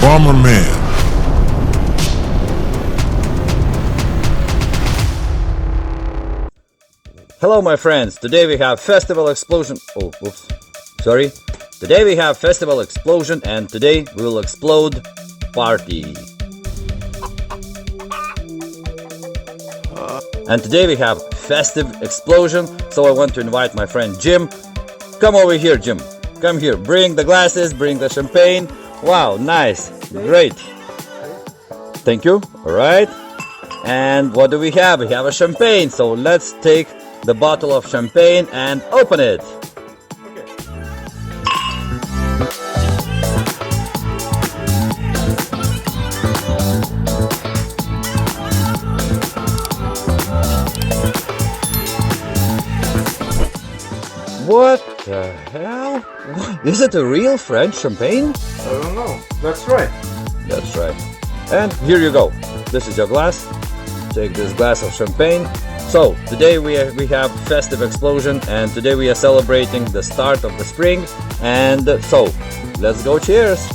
Bomberman. Hello my friends, today we have Festival Explosion. Oh, oops. Sorry. Today we have Festival Explosion and today we will explode party. And today we have Festive Explosion, so I want to invite my friend Jim. Come over here, Jim. Come here. Bring the glasses, bring the champagne. Wow, nice. Great. Thank you. Alright. And what do we have? We have a champagne, so let's take the bottle of champagne and open it. What the hell? Is it a real French champagne? I don't know. That's right. That's right. And here you go. This is your glass. Take this glass of champagne. So, today we have Festive Explosion and today we are celebrating the start of the spring. And so, let's go cheers!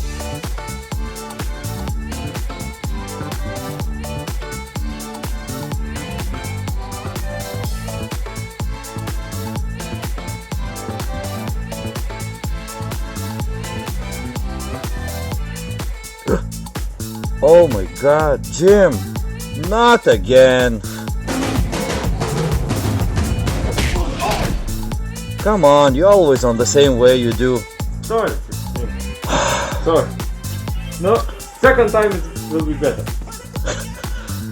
Oh my god, Jim! Not again! Come on, you're always on the same way you do. Sorry. Sorry. No, second time it will be better.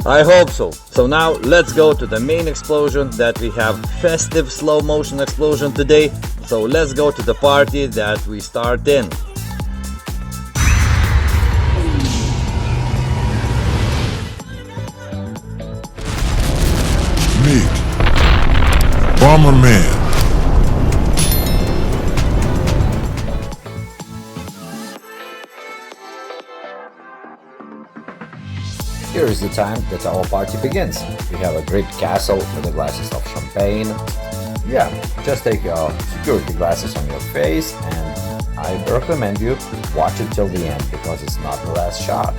I hope so. So now let's go to the main explosion that we have festive slow motion explosion today. So let's go to the party that we start in. Meet Bomberman. Here is the time that our party begins. We have a great castle with the glasses of champagne. Yeah, just take your security glasses on your face and I recommend you watch it till the end because it's not the last shot.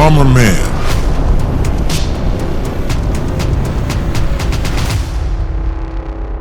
Bomberman.